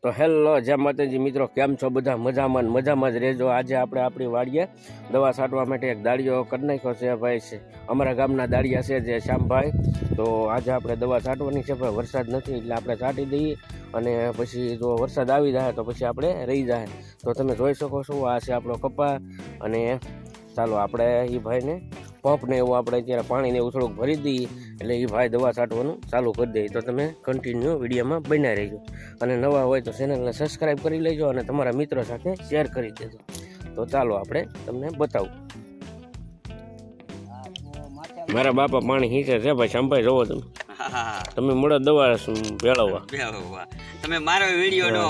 તો હેલો જય માતાજી મિત્રો, કેમ છો બધા? મજામાં જ રહેજો। આજે આપણે આપણી વાડીએ દવા છાંટવા માટે એક દાળિયો કરી નાખ્યો છે ભાઈ છે અમારા ગામના દાળિયા છે જે શ્યામભાઈ। તો આજે આપણે દવા છાંટવાની છે ભાઈ, વરસાદ નથી એટલે આપણે છાંટી દઈએ અને પછી જો વરસાદ આવી જાય તો પછી આપણે રહી જાય। તો તમે જોઈ શકો છો આ છે આપણો કપા અને ચાલો આપણે એ ભાઈને પંપ ને એવું આપણે અત્યારે પાણી ને એવું થોડુંક ભરી દઈએ એટલે એ ભાઈ દવા છાંટવાનું ચાલુ કરી દે। તો તમે કન્ટિન્યુ વિડીયોમાં બન્યા રહેજો અને નવા હોય તો ચેનલને સબસ્ક્રાઈબ કરી લેજો અને તમારા મિત્રો સાથે શેર કરી દેજો। તો ચાલો આપણે તમને બતાવું। મારા બાપા પાણી હીચે છે ભાઈ, શામભાઈ જોવો તમે, તમે મળો દવા ભેળવવા, તમે મારો વિડિયો નો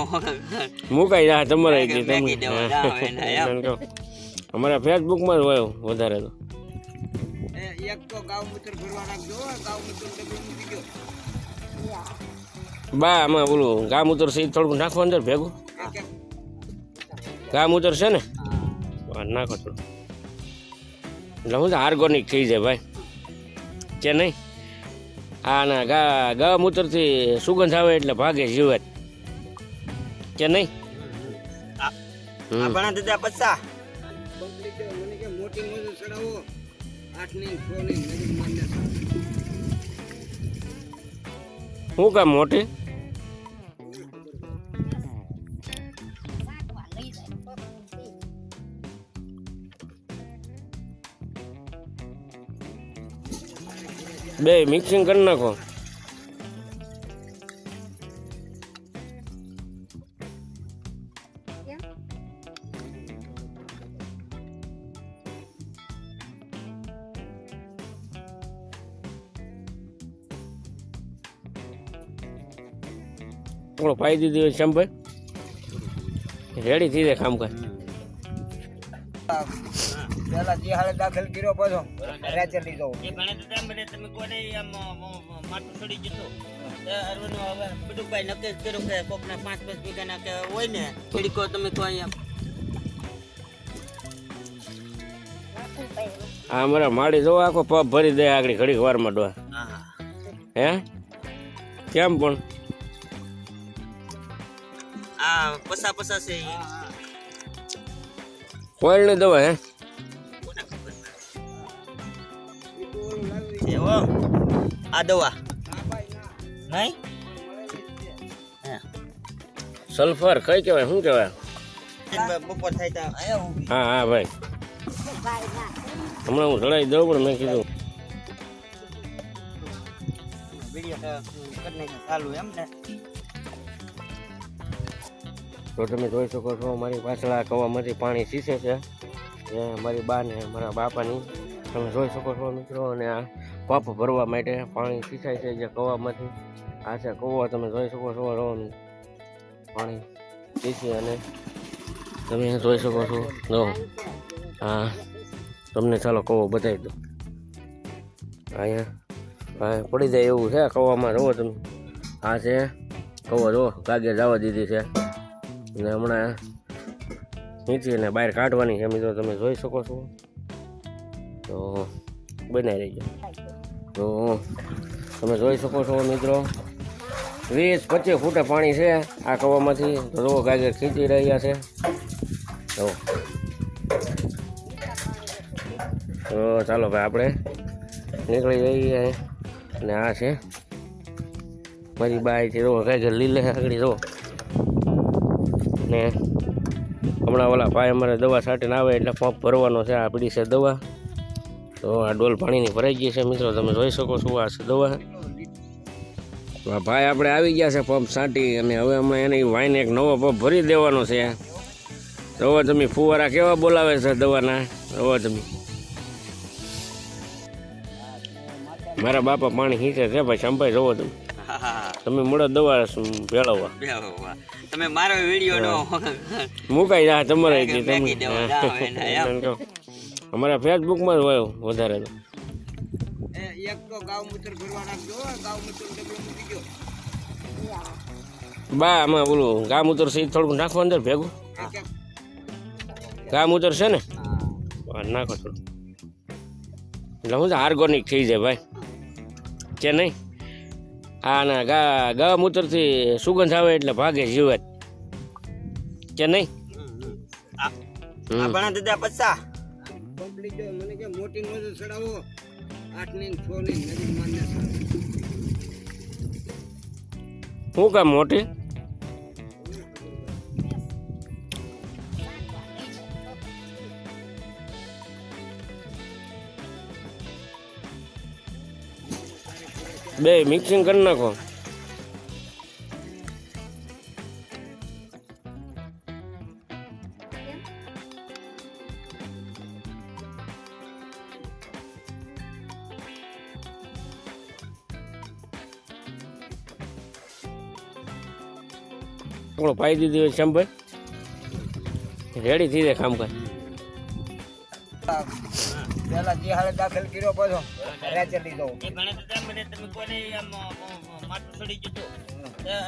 મુકાઈ જાય તમારે અમારા ફેસબુકમાં જ હોય વધારે તો। એક તો ગાવ મૂત્ર ભરવા નાખજો, ગાવ મૂત્ર ડબલું મૂકી દો બા। આમાં ઓલું ગા મૂત્ર છે થોડું નાખો અંદર ભેગું, ગા મૂત્ર છે ને નાખો થોડું એટલે હું ઓર્ગોનિક થઈ જાય ભાઈ કે નહીં। આ ના ગા મૂત્રથી સુગંધ આવે એટલે ભાગે જીવાત કે નહીં। આપણા દાદા પચ્ચા મને કે મોટી મોટી ચડાવો 8 ની 6 ની નજીક મારને હું કામ મોટી બે મિક્સિંગ કરી નાખો। થોડો પાઈ દીધી હોય શ્યામભાઈ, રેડી થઈ જાય કામકાજ। પેલા જે હાલે દાખલ કર્યો પાછો રાચર લઈ જાવ એ ભણે તો મને તમે કોને આમ માથું છોડી જતો અરવનો હવે બધું ભાઈ નક્કી કર્યો કે કોકના 5-5 વીઘાના કે હોય ને ખેડીકો તમે કોઈ આમ આ અમારા માડી જો આખો પગ ભરી દે આગળ ઘડીક વારમાં ડોહ હે કેમ પણ આ પસા છે કોઈલ ની દવા હે આ દવા નહીં સલ્ફર કઈ કહેવાય, શું કહેવાય? બપોર થાય તા હા હા ભાઈ, હમણાં હું ચડાવી દઉં પણ મેં કીધું વિડિયો કરને ચાલુ એમ ને। તો તમે જોઈ શકો છો મારી પાછળ આ કવામાંથી પાણી સીસે છે એ મારી બા ને મારા બાપાની તમે જોઈ શકો છો મિત્રો। અને આ પંપ ભરવા માટે પાણી સીસાય છે જે કવામાંથી, આ છે કવો તમે જોઈ શકો છો રોવાનું પાણી સીસી અને તમે જોઈ શકો છો જો હા તમને ચાલો કવો બતાવી દો। અહીંયા પડી જાય એવું છે કવામાં, જુઓ તમે આ છે કવો, જો કાગે જવા દીધી છે ને હમણાં નીચે બહાર કાઢવાની છે મિત્રો, તમે જોઈ શકો છો। તો બનાવી રહીજો। તો તમે જોઈ શકો છો મિત્રો 20-25 ફૂટે પાણી છે આ કવામાંથી, તો જો ગાજર ખીંચી રહ્યા છે। તો ચાલો ભાઈ આપણે નીકળી જઈએ। અને આ છે મારી બાઈ છે, જો ગાજર લીલે આગળ જો ને હમણાં ઓલા ભાઈ અમારે દવા છાંટીને આવે એટલે પંપ ભરવાનો છે। આ પીડી છે દવા, તો આ ડોલ પાણીની ભરાઈ ગઈ છે મિત્રો, તમે જોઈ શકો છો આ છે દવા। તો આ ભાઈ આપણે આવી ગયા છે પંપ છાંટી અને હવે અમે એની વાઈને એક નવો પંપ ભરી દેવાનો છે। જોવો તમે ફુવારા કેવા બોલાવે છે દવાના, જોવો તમે મારા બાપા પાણી હીચે છે ભાઈ, શામભાઈ જોવો તમે, તમે મળો દવા ભેળવવા, તમે મારો વિડિયો નો મુકાઈ જાય તમારે અમારા ફેસબુકમાં જ હોય વધારે તો। એક તો ગાવ મૂત્ર ભરવા નાખજો, ગાવ મૂત્ર ડબલું મૂકી દો બા। આમાં ઓલું ગા મૂત્ર છે થોડું નાખો અંદર ભેગું, ગા મૂત્ર છે ને નાખો થોડું એટલે હું ઓર્ગોનિક થઈ જાય ભાઈ કે નહીં। આ ના ગા મૂત્રથી સુગંધ આવે એટલે ભાગે જીવાત કે નહીં? આ ભણા દાદા પચ્ચા પબ્લિક મને કે મોટી નોંધ ચડાવો 8 ની 6 ની નજીક માન્ય શું કામ મોટી? બે મિક્સિંગ કરી નાખો. પાઈ દીધી હોય શ્યામભાઈ, રેડી થઈ જાય કામકાજ. પેલા જે હાલે દાખલ કર્યો પછી રાચેલી દઉં એ ભણે દાદા મને તમે કોને આમ માથું છોડી દીધું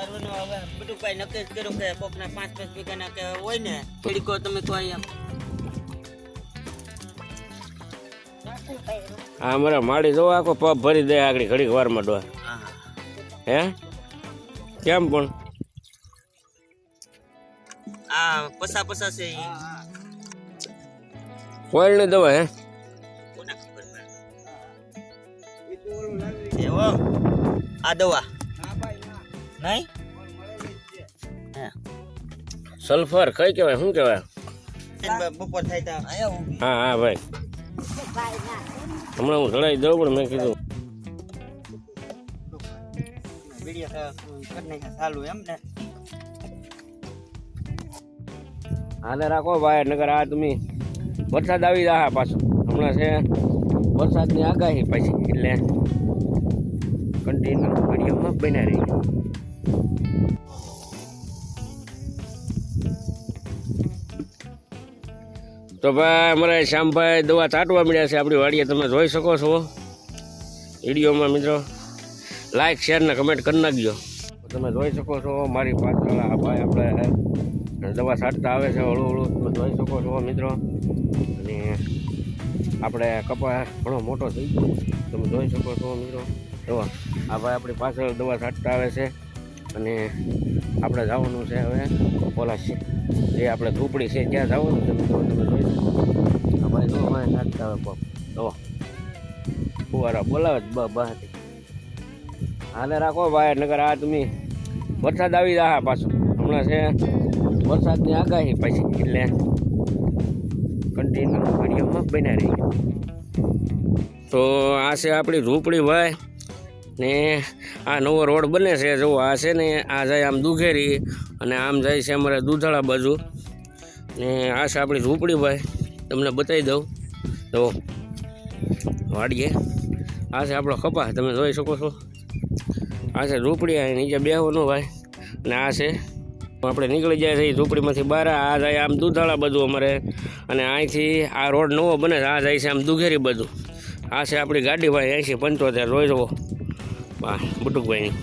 અરવનો હવે બધું કઈ નક્કી કર્યું કે કોકના 5-5 વીઘાના કે હોય ને થોડી કો તમે કોઈ આમ હા અમારા માડી જોવા આખો પગ ભરી દે આગળ ઘડીક વારમાં ડોહ. હે કેમ પણ આ પસા છે કોઈલ ની દવા? હે એવો આ દવા નહીં સલ્ફર કઈ કહેવાય, શું કહેવાય? બપોર થાય તા હા હા ભાઈ, હમણાં હું જણાવી દઉં પણ મેં કીધું વિડિયો કરને ચાલુ એમ ને હાલે રાખો ભાઈ, નગર આ તમે વરસાદ આવી રહ્યા પાછો. હમણાં છે વરસાદની આગાહી પછી, એટલે કન્ટિન્યુ વિડીયોમાં બન્યા રહી. તો ભાઈ અમારા શ્યામભાઈ દવા છાંટવા મળ્યા છે આપણી વાડીએ, તમે જોઈ શકો છો વિડીયોમાં. મિત્રો લાઈક શેર ને કમેન્ટ કરી નાખજો. તમે જોઈ શકો છો મારી પાછળ આ ભાઈ આપણે દવા છાંટતા આવે છે હળવું હળવું, તમે જોઈ શકો છો મિત્રો. અને આપણે કપા ઘણો મોટો થઈ ગયો, તમે જોઈ શકો છો મિત્રો. દવા આ ભાઈ આપણી પાછળ દવા છાંટતા આવે છે. અને આપણે જવાનું છે હવે ઓલા છે જે આપણે ઝૂંપડી છે ત્યાં જવાનું છે મિત્રો. તમે જોઈ શકો આ ભાઈ જો અમારે છાંટતા આવે પગ દવા ફુવારા બોલાવે જ બહારથી. હાલે રાખો ભાઈ, નગર આ તમે વરસાદ આવી રહ્યા પાછો. હમણાં છે વરસાદની આગાહી પછી, એટલે કન્ટિન્યુ વિડીયોમાં બન્યા રહી. તો આ છે આપણી ઝૂંપડી ભાઈ, ને આ નવો રોડ બને છે. જો આ છે ને આ જાય આમ દુઘેરી અને આમ જાય છે અમારે દુધાળા બાજુ. ને આ છે આપણી ઝૂંપડી ભાઈ, તમને બતાવી દઉં. તો વાડીએ આ છે આપણો કપા, તમે જોઈ શકો છો. આ છે ઝૂંપડી, આ નીચે બેહવાનું ભાઈ. અને આ છે આપણે નીકળી જાય છે ઝૂંપડીમાંથી બહાર. આ જાય આમ દુધાળા બધું અમારે, અને અહીંથી આ રોડ નવો બને છે. આ જાય છે આમ દુઘેરી બધું. આ છે આપણી ગાડી ભાઈ 80-75 જોઈ જવો બા બટુકભાઈની.